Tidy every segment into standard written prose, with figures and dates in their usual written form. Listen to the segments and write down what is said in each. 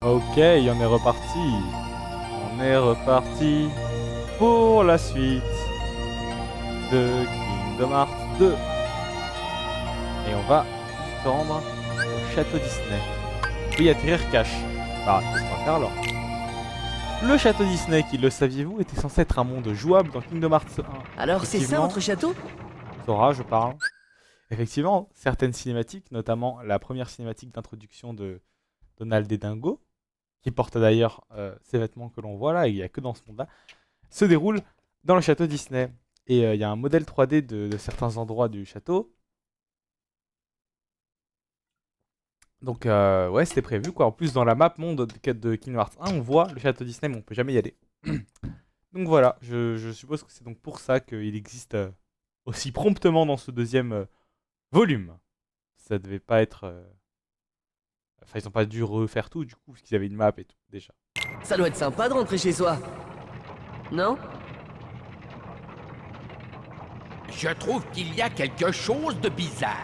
Ok, il en est reparti. On est reparti pour la suite de Kingdom Hearts 2. Et on va se rendre au château Disney. Oui, atterrir cache. Bah, qu'est-ce qu'on va faire alors? Le château Disney, qui le saviez-vous, était censé être un monde jouable dans Kingdom Hearts 1. Alors c'est ça votre château? Sora, je parle. Effectivement, certaines cinématiques, notamment la première cinématique d'introduction de Donald et Dingo, qui porte d'ailleurs ces vêtements que l'on voit là, et il n'y a que dans ce monde-là, se déroule dans le château Disney. Et il y a un modèle 3D de certains endroits du château. Donc ouais, c'était prévu quoi. En plus, dans la map monde de Kingdom Hearts 1, on voit le château Disney, mais on peut jamais y aller. Donc voilà, je suppose que c'est donc pour ça qu'il existe aussi promptement dans ce deuxième volume. Ça devait pas être... Enfin, ils ont pas dû refaire tout du coup, parce qu'ils avaient une map et tout, déjà. Ça doit être sympa de rentrer chez soi. Non? Je trouve qu'il y a quelque chose de bizarre.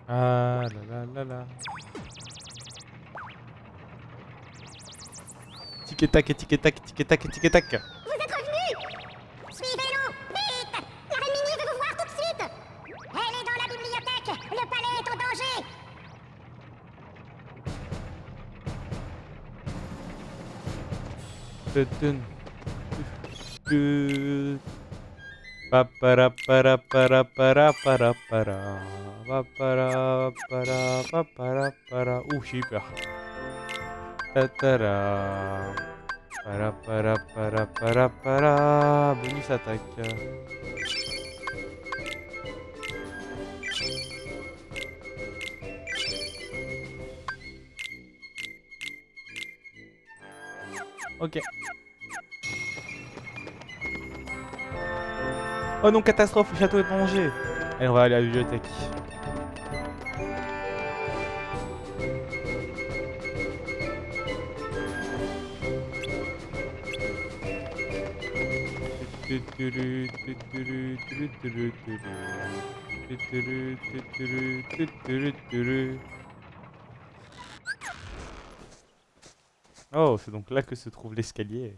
Ah là là là là. Tic et tac et tic et tac, tic et tac et tic et tac. Vous êtes revenus! Suivez-nous! Vite! La reine Mini veut vous voir tout de suite! Elle est dans la bibliothèque! Le palais est en danger! Papara para para para para para. Papara para papara para. Ouh, j'ai eu peur. Tatara. Para para para para para. Bonus attaque. Ok. Oh non, catastrophe, le château est en danger. Allez, on va aller à la bibliothèque. Oh, c'est donc là que se trouve l'escalier.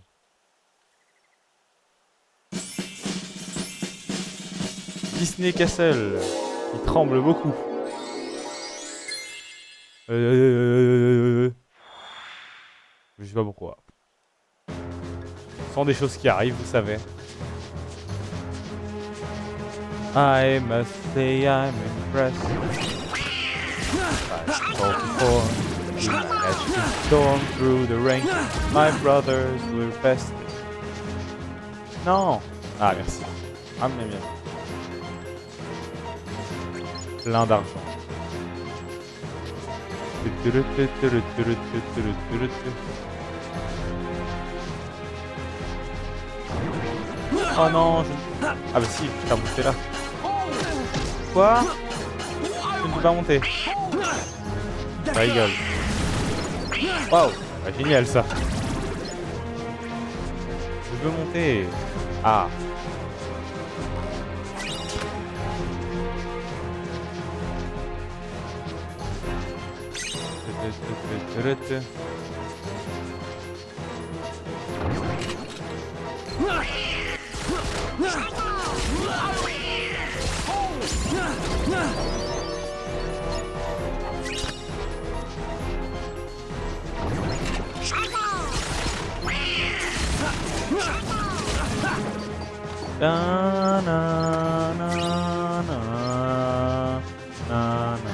Disney Castle, il tremble beaucoup. Je sais pas pourquoi. Ce sont des choses qui arrivent, vous savez. I must say I'm impressed. You managed to storm through the ranks. My brothers were best. Non. Ah merci. Ah mais bien. Plein d'argent. Oh non, je... Ah bah si, je t'ai monté là. Quoi? Je ne peux pas monter. Ça rigole. Waouh, bah, génial ça. Je veux monter. Ah. Na, na, na, na, na, na.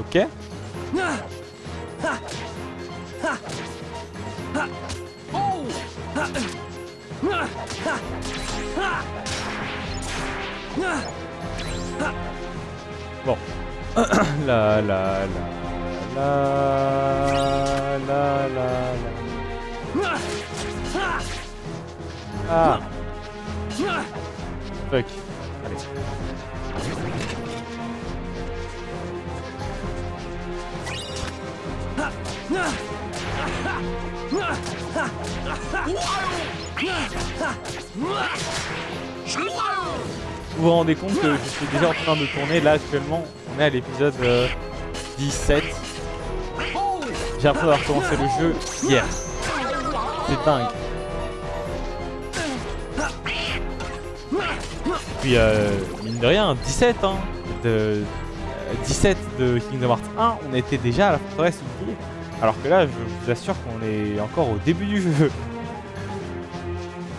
Ok. Bon. La la la la la la la. Ah. Fuck. Allez. Vous vous rendez compte que je suis déjà en train de tourner là actuellement. On est à l'épisode 17. J'ai l'impression d'avoir commencé le jeu hier. C'est dingue. Puis mine de rien, 17 hein, 17 de Kingdom Hearts 1, on était déjà à la forteresse oubliée. Alors que là, je vous assure qu'on est encore au début du jeu.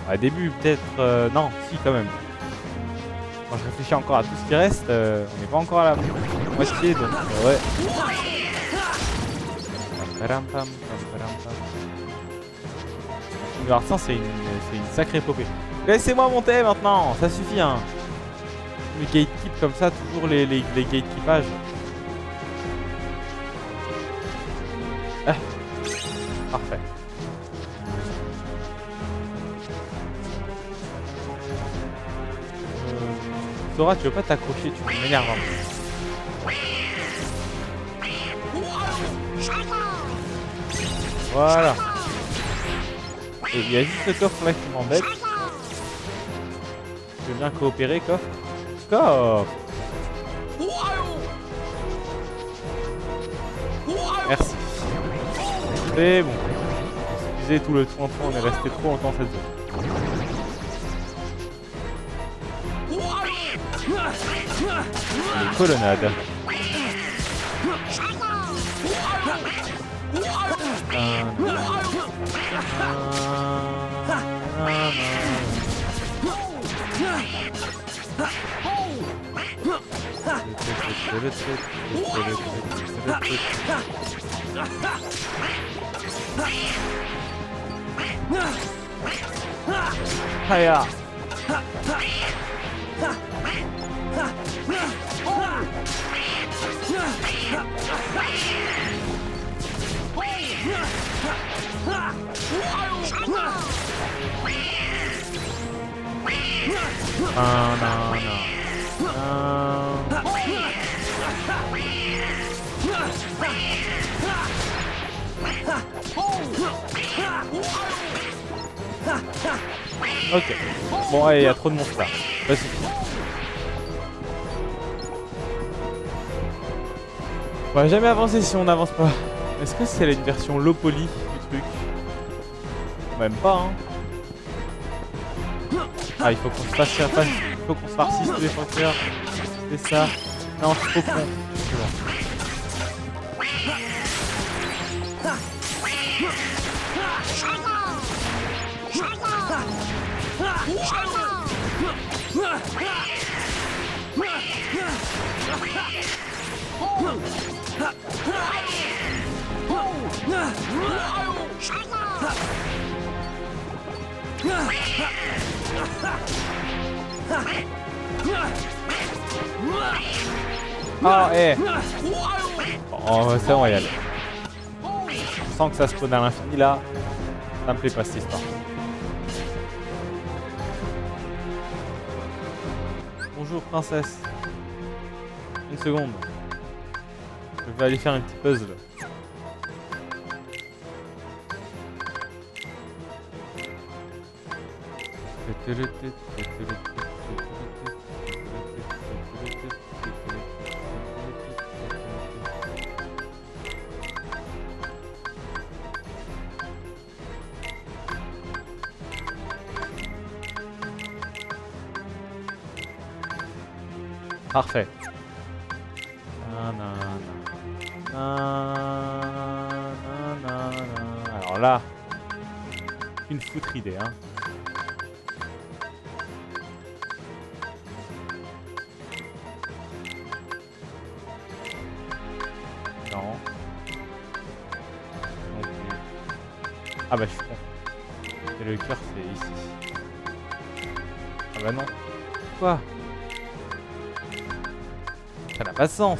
À début peut-être... non, si quand même. Quand je réfléchis encore à tout ce qui reste, on n'est pas encore à la moitié, donc ouais. Kingdom Hearts 1, c'est une sacrée épopée. Laissez-moi monter maintenant, ça suffit hein. Les gatekeep comme ça, toujours les gatekeepages. Ah. Parfait. Sora, tu veux pas t'accrocher, tu m'énerves un peu. Voilà. Et il y a juste ce coffre là qui m'embête. Tu veux bien coopérer, coffre? Coffre! Merci. C'est bon. Excusez tout le temps, on est resté trop longtemps dans cette zone. Les colonnades. Haya. Ok. Bon, allez, il y a trop de monstres là. Vas-y. On va jamais avancer si on n'avance pas. Est-ce que c'est une version low poly du truc? Même pas, hein. Ah, il faut qu'on se fasse la face. Il faut qu'on se farcisse tous les frontières. C'est ça. Non, c'est trop con. Ah, eh. Oh, c'est bon, on va y aller. Je sens que ça spawn à l'infini là. Ça me plaît pas cette histoire. Bonjour princesse. Une seconde. Je vais aller faire un petit puzzle. Parfait. Alors là, une foutre idée, hein. Non. Non plus. Ah bah je suis con. Et le cœur c'est ici. Ah bah non. Quoi? Ça n'a pas de sens.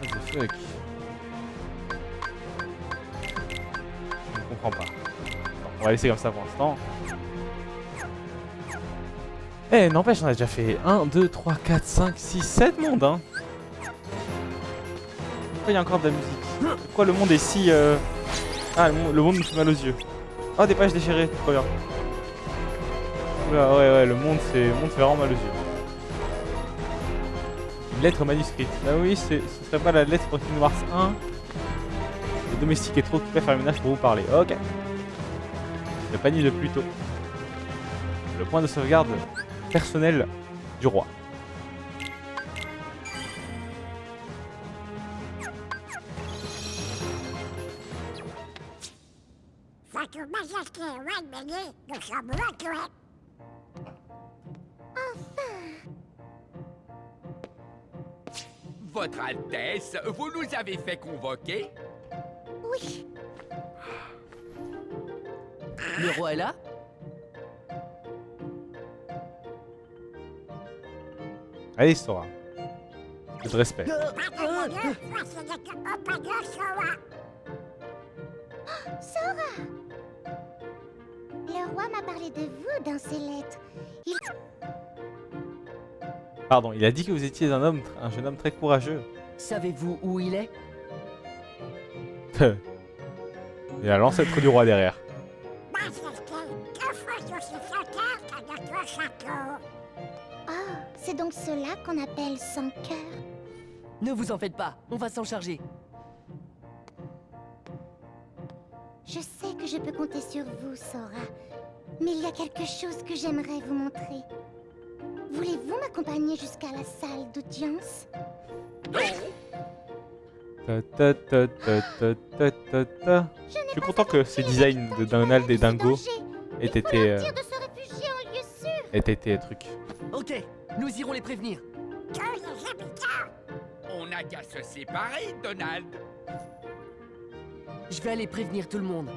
What the fuck? Je ne comprends pas. Bon, on va laisser comme ça pour l'instant. Eh, n'empêche, on a déjà fait 1, 2, 3, 4, 5, 6, 7 mondes, hein. Pourquoi il y a encore de la musique? Pourquoi le monde est si... Ah, le monde me fait mal aux yeux. Oh, des pages déchirées, trop bien. Oula, ouais, le monde fait vraiment mal aux yeux. Une lettre manuscrite. Bah oui, ce serait pas la lettre pour Kingdom Hearts 1. Le domestique est trop occupé à faire le ménage pour vous parler. Ok. Le panier de plus tôt. Le point de sauvegarde personnel du roi. Votre Altesse, vous nous avez fait convoquer? Oui, Le roi est là? Allez, Sora. De respect. Sora! Le roi m'a parlé de vous dans ses lettres. Il... Pardon, il a dit que vous étiez un jeune homme très courageux. Savez-vous où il est? Il y a l'ancêtre du roi derrière. Oh, c'est donc cela qu'on appelle sans cœur. Ne vous en faites pas, on va s'en charger. Je sais que je peux compter sur vous, Sora. Mais il y a quelque chose que j'aimerais vous montrer. Voulez-vous m'accompagner jusqu'à la salle d'audience? Je suis content que ces designs de Donald et Dingo aient été de se réfugier en lieu sûr. aient été trucs. Ok, nous irons les prévenir. On n'a qu'à se séparer, Donald. Je vais aller prévenir tout le monde.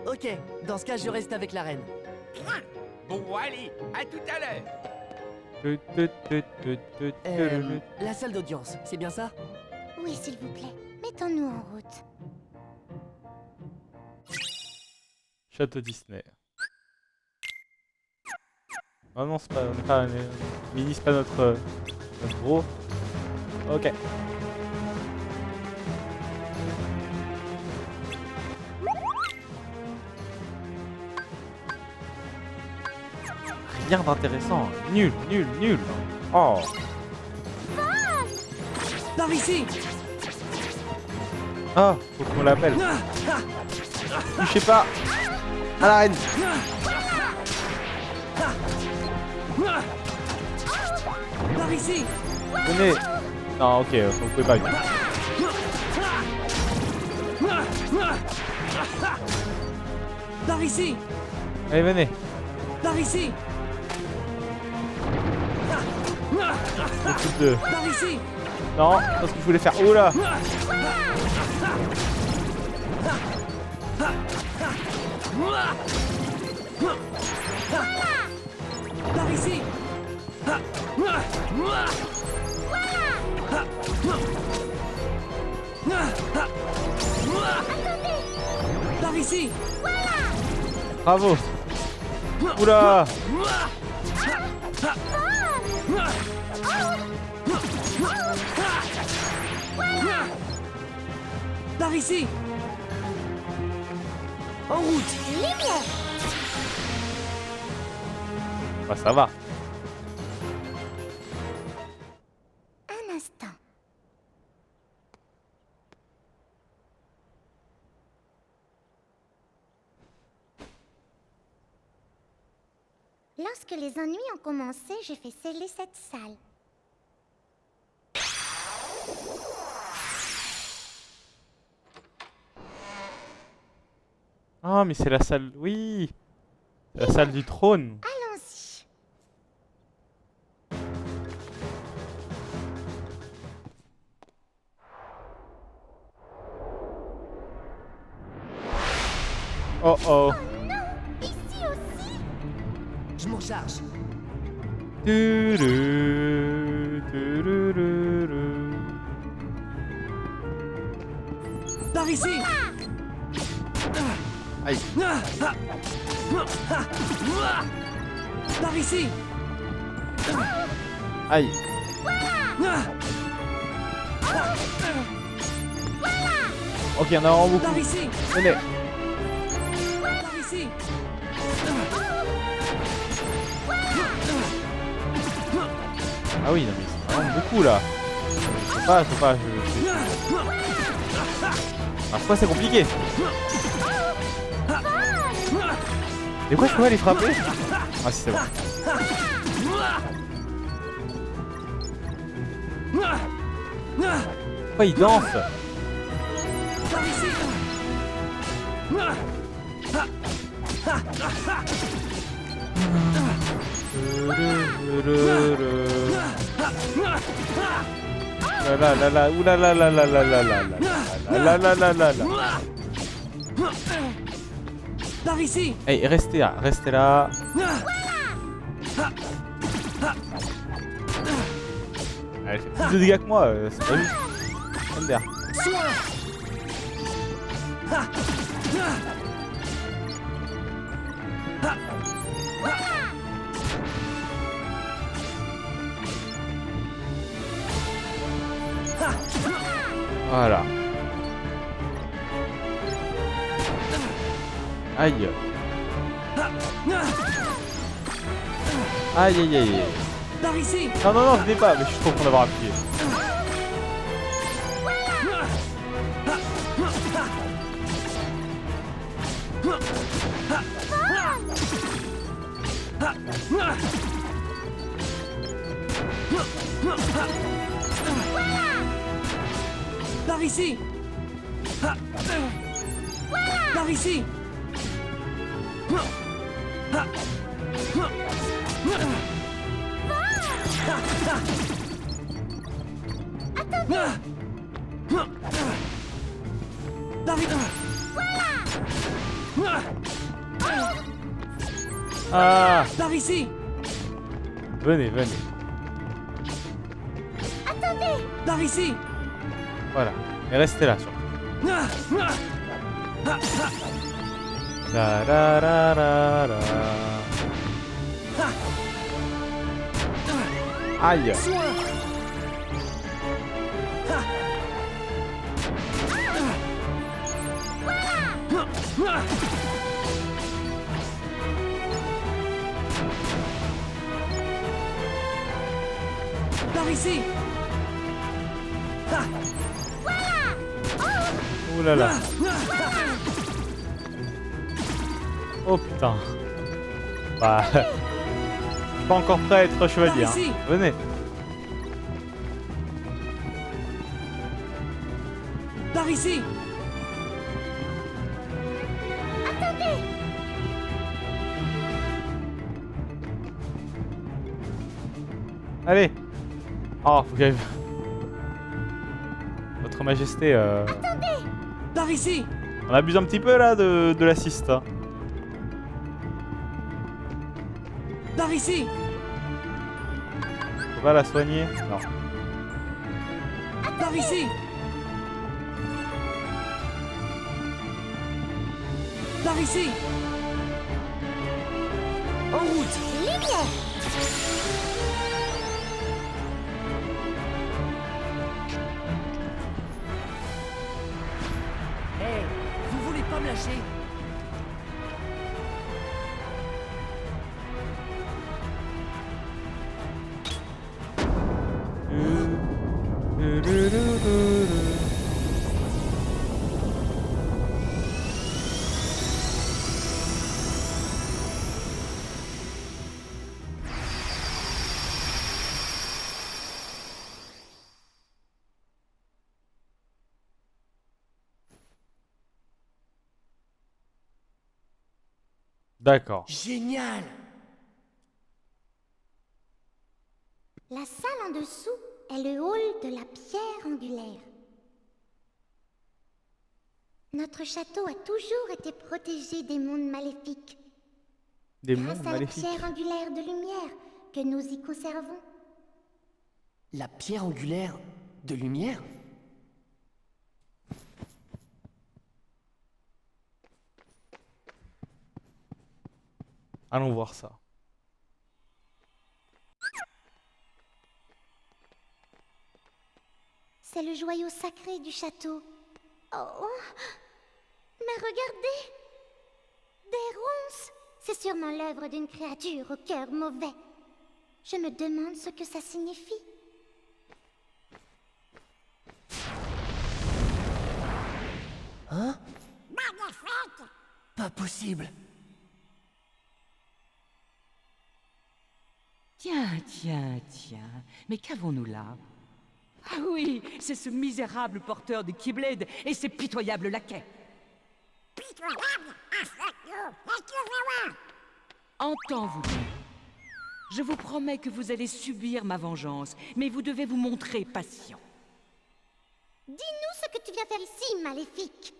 Ok, dans ce cas, je reste avec la reine. Bon, allez, à tout à l'heure. La salle d'audience, c'est bien ça? Oui, s'il vous plaît. Mettons-nous en route. Château Disney. Oh non, c'est pas, on n'est pas, Mini, c'est pas notre gros. Ok. Rien d'intéressant. Nul. Oh. Par ici! Ah, faut qu'on l'appelle. Touchez pas à la reine. Par ici! Venez. Non, ok, vous pouvez pas venir. Par ici! Allez, venez. Par ici! Toutes deux. Par ici! Non, c'est ce que je voulais faire. Oula. Par ici! Par ici! Bravo. Oula. Par ici! En route! Lumière! Bah, ça va. Un instant. Lorsque les ennuis ont commencé, j'ai fait sceller cette salle. Ah, mais c'est la salle. Oui. C'est la salle du trône. Allons-y. Oh oh. Non, ici aussi. Je m'en charge. Tururu, turururu. Par ici! Aïe. Par ici! Aïe. Voilà. Ok, il y en a vraiment beaucoup. Par ici. Venez. Par ici. Ah oui, non mais c'est vraiment beaucoup là. Je peux pas. Ah, pourquoi c'est compliqué? Et pourquoi je peux pas les frapper? Ah si c'est bon. Pourquoi ils dansent? Par ici. La la la, oula la la la la la la la la la la la. Par ici. Hey, restez là. Elle fait plus de dégâts que moi, c'est pas juste. MDR. Voilà. Aïe. Aïe aïe aïe. Par ici. Non non non, venez pas, mais je suis trop content d'avoir appuyé. Par ici. Par ici. Ah, Par ici. venez. Par ici. Voilà. Et restez là surtout. La la la la la. Aïe. Par ici. Ouh là là. Oh putain. Bah. Je suis pas encore prêt à être chevalier. Hein. Par ici. Venez. Par ici. Allez. Oh, faut que j'aille. Votre Majesté, Par ici. on abuse un petit peu là de l'assist. Hein. Par ici. Faut pas la soigner? Non. Par ici. Par ici. En route. Lumière. Hé, vous voulez pas me lâcher? D'accord. Génial! La salle en dessous est le hall de la pierre angulaire. Notre château a toujours été protégé des mondes maléfiques. Des Grâce mondes à maléfiques. la pierre angulaire de lumière que nous y conservons. La pierre angulaire de lumière? Allons voir ça. C'est le joyau sacré du château. Oh, mais regardez! Des ronces! C'est sûrement l'œuvre d'une créature au cœur mauvais. Je me demande ce que ça signifie. Hein? Pas possible. Tiens, tiens, tiens. Mais qu'avons-nous là? Ah oui, c'est ce misérable porteur de Keyblade et ses pitoyables laquais. Entends-vous donc. Je vous promets que vous allez subir ma vengeance, mais vous devez vous montrer patient. Dis-nous ce que tu viens faire ici, maléfique.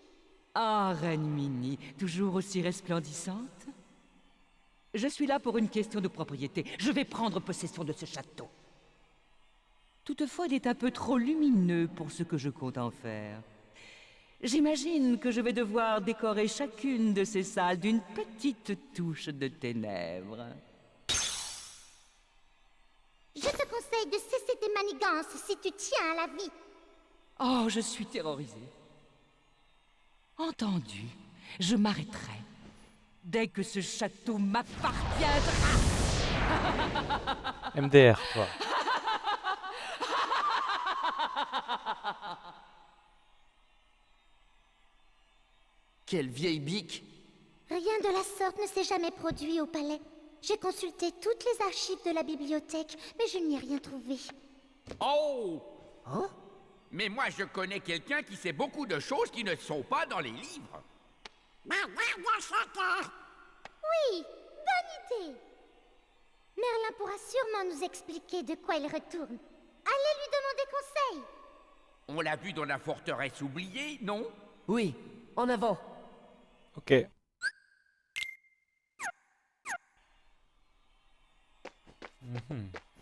Ah, Reine Minnie, toujours aussi resplendissante? Je suis là pour une question de propriété. Je vais prendre possession de ce château. Toutefois, il est un peu trop lumineux pour ce que je compte en faire. J'imagine que je vais devoir décorer chacune de ces salles d'une petite touche de ténèbres. Je te conseille de cesser tes manigances si tu tiens à la vie. Oh, je suis terrorisée. Entendu, je m'arrêterai. Dès que ce château m'appartiendra. MDR, toi. Quelle vieille bique! Rien de la sorte ne s'est jamais produit au palais. J'ai consulté toutes les archives de la bibliothèque, mais je n'y ai rien trouvé. Oh! Hein? Mais moi, je connais quelqu'un qui sait beaucoup de choses qui ne sont pas dans les livres. Oui, bonne idée. Merlin pourra sûrement nous expliquer de quoi il retourne. Allez lui demander conseil. On l'a vu dans la forteresse oubliée, non? Oui, en avant. Ok.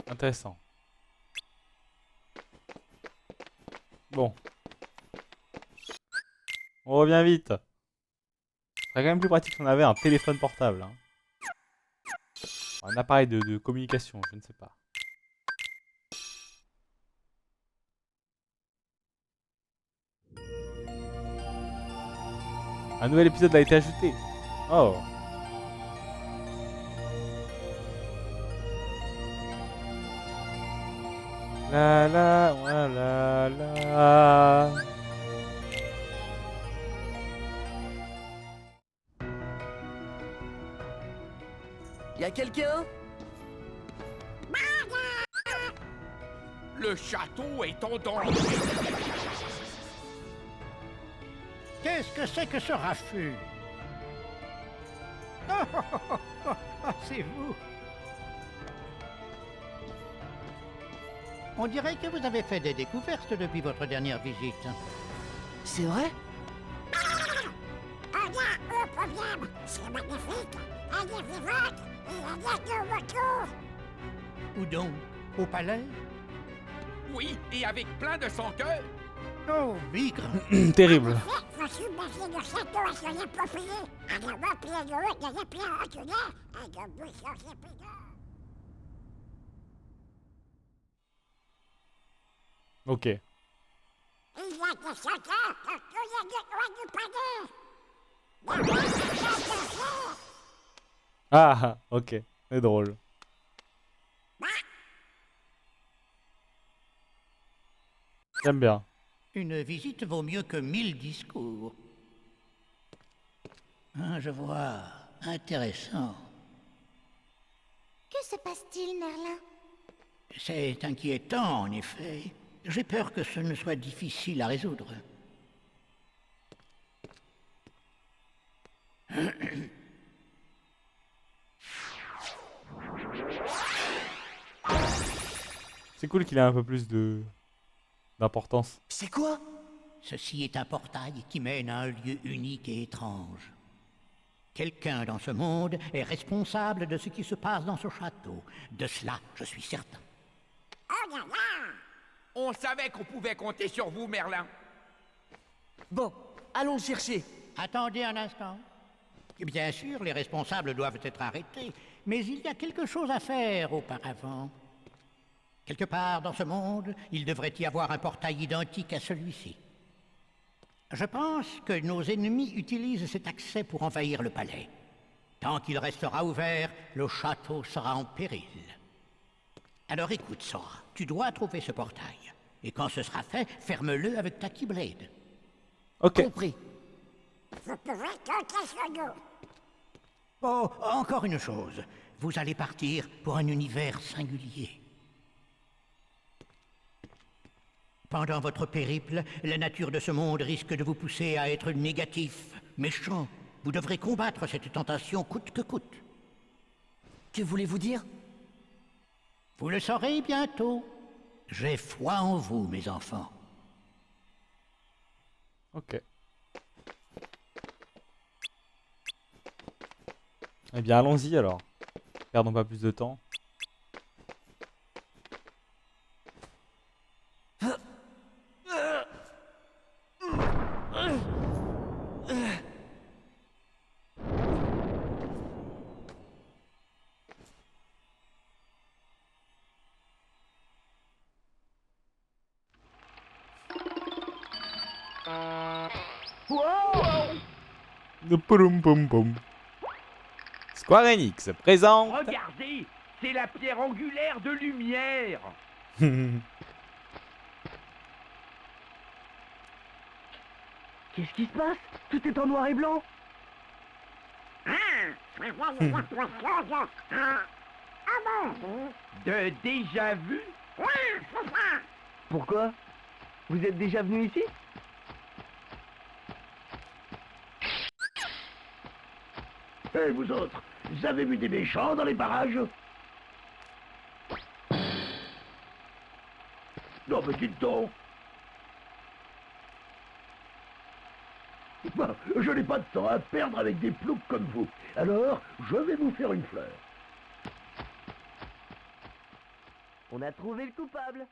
Intéressant. Bon. On revient vite. Ce serait quand même plus pratique si on avait un téléphone portable. Hein. Un appareil de communication, je ne sais pas. Un nouvel épisode a été ajouté. Oh. La la, wa, la la. Y a quelqu'un? Le château est en danger. Qu'est-ce que c'est que ce raffut? Oh, c'est vous. On dirait que vous avez fait des découvertes depuis votre dernière visite. C'est vrai? Où donc? Au palais? Oui, et avec plein de senteurs. Oh, bigre! Terrible. Ok. Ah, ok. C'est drôle. J'aime bien. Une visite vaut mieux que 1000 discours. Ah, je vois. Intéressant. Que se passe-t-il, Merlin? C'est inquiétant, en effet. J'ai peur que ce ne soit difficile à résoudre. C'est cool qu'il ait un peu plus d'importance. C'est quoi? Ceci est un portail qui mène à un lieu unique et étrange. Quelqu'un dans ce monde est responsable de ce qui se passe dans ce château. De cela, je suis certain. On savait qu'on pouvait compter sur vous, Merlin. Bon, allons le chercher. Attendez un instant. Bien sûr, les responsables doivent être arrêtés, mais il y a quelque chose à faire auparavant. Quelque part dans ce monde, il devrait y avoir un portail identique à celui-ci. Je pense que nos ennemis utilisent cet accès pour envahir le palais. Tant qu'il restera ouvert, le château sera en péril. Alors écoute, Sora, tu dois trouver ce portail. Et quand ce sera fait, ferme-le avec ta Keyblade. Ok. Compris. Oh, encore une chose. Vous allez partir pour un univers singulier. Pendant votre périple, la nature de ce monde risque de vous pousser à être négatif, méchant. Vous devrez combattre cette tentation coûte que coûte. Que voulez-vous dire? Vous le saurez bientôt. J'ai foi en vous, mes enfants. Ok. Eh bien, allons-y alors. Perdons pas plus de temps. Poum, poum, poum. Square Enix présente. Regardez, c'est la pierre angulaire de lumière. Qu'est-ce qui se passe? Tout est en noir et blanc. De déjà vu? Pourquoi? Vous êtes déjà venu ici? Et vous autres, vous avez vu des méchants dans les barrages? Non mais dites donc. Bah, je n'ai pas de temps à perdre avec des ploucs comme vous. Alors, je vais vous faire une fleur. On a trouvé le coupable.